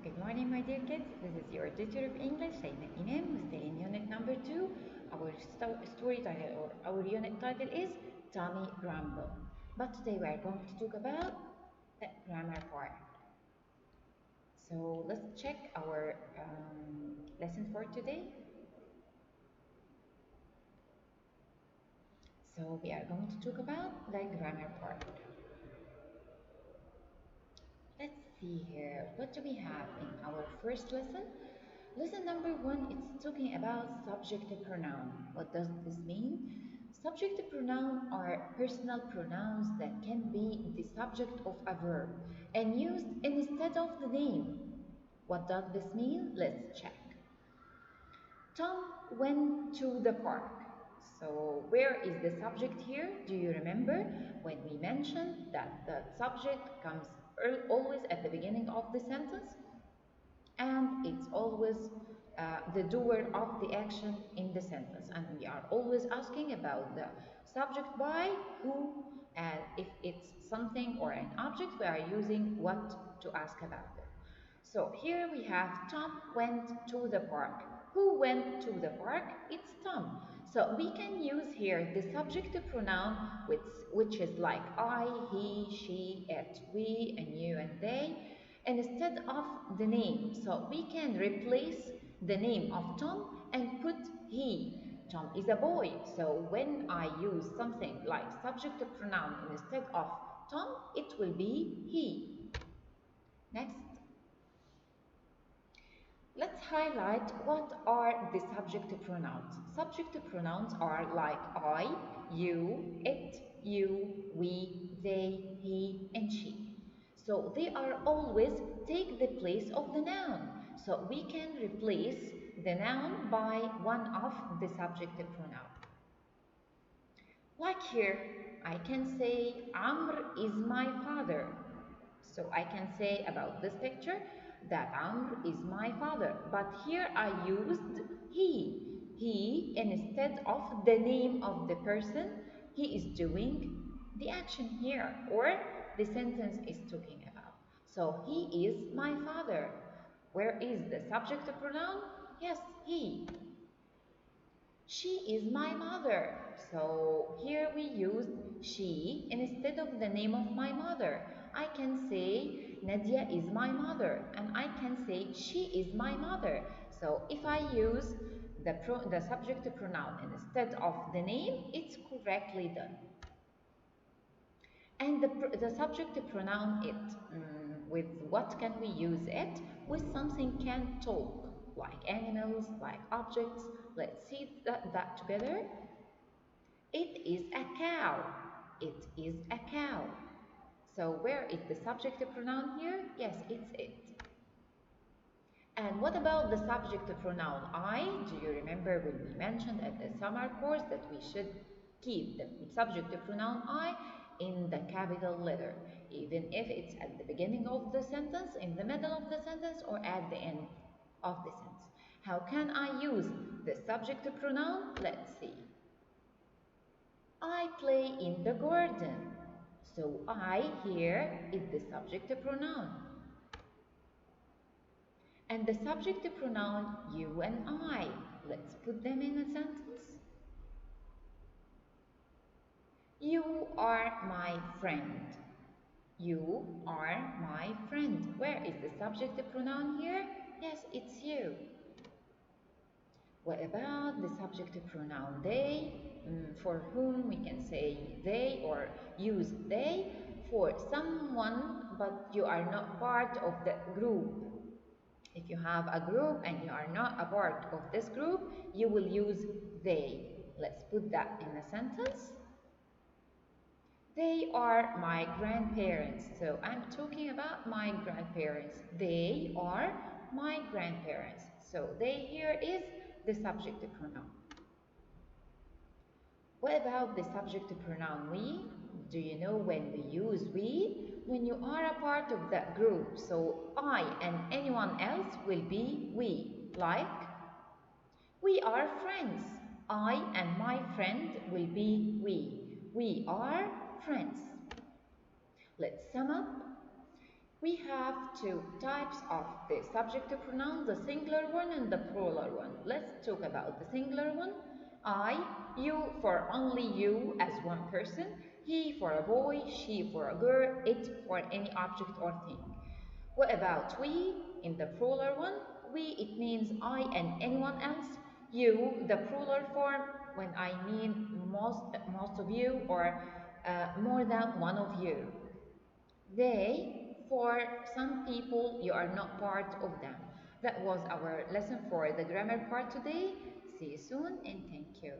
Good morning, my dear kids. This is your teacher of English, Sayyidina Inem. We stay in unit number 2. Our story title or our unit title is Tommy Rumble. But today we are going to talk about the grammar part. So let's check our lesson for today. So we are going to talk about the grammar part. Let's see here. What do we have in our first lesson? Lesson number 1, it's talking about subjective pronoun. What does this mean? Subjective pronoun are personal pronouns that can be the subject of a verb and used instead of the name. What does this mean? Let's check. Tom went to the park. So where is the subject here? Do you remember when we mentioned that the subject comes always at the beginning of the sentence? And it's always the doer of the action in the sentence. And we are always asking about the subject by, who, and if it's something or an object, we are using what to ask about it. So here we have Tom went to the park. Who went to the park? It's Tom. So we can use here the subjective pronoun which is like I, he, she, it, we, and you, and they, instead of the name. So we can replace the name of Tom and put he. Tom is a boy. So when I use something like subjective pronoun instead of Tom, it will be he. Next. Let's highlight what are the subjective pronouns. Subjective pronouns are like I, you, it, you, we, they, he, and she. So they are always take the place of the noun. So we can replace the noun by one of the subjective pronoun. Like here, I can say Amr is my father. So I can say about this picture that Amr is my father. But here I used he. He instead of the name of the person he is doing the action here or the sentence is talking about. So he is my father. Where is the subject pronoun? Yes, he. She is my mother. So here we use she instead of the name of my mother. I can say Nadia is my mother and I can say she is my mother. So if I use the subject pronoun instead of the name, it's correctly done. And the subject pronoun it, with what can we use it? With something can talk, like animals, like objects. Let's see that together. It is a cow. It is a cow. So where is the subject pronoun here? Yes, it's it. And what about the subject pronoun I? Do you remember when we mentioned at the summer course that we should keep the subject pronoun I in the capital letter, even if it's at the beginning of the sentence, in the middle of the sentence, or at the end of the sentence? How can I use the subject pronoun? Let's see. I play in the garden. So I here is the subject pronoun. And the subject pronoun you and I. Let's put them in a sentence. You are my friend. You are my friend. Where is the subject pronoun here? Yes, it's you. What about the subject pronoun they? For whom we can say they or use they. For someone but you are not part of the group. If you have a group and you are not a part of this group, you will use they. Let's put that in a sentence. They are my grandparents. So I'm talking about my grandparents. They are my grandparents. So they here is the subject pronoun. What about the subject pronoun we? Do you know when we use we? When you are a part of that group. So I and anyone else will be we. Like, we are friends. I and my friend will be we. We are friends. Let's sum up. We have two types of the subject pronoun, the singular one and the plural one. Let's talk about the singular one. I, you for only you as one person, he for a boy, she for a girl, it for any object or thing. What about we in the plural one? We, it means I and anyone else. You, the plural form, when I mean most of you or more than one of you. They, for some people, you are not part of them. That was our lesson for the grammar part today. See you soon and thank you.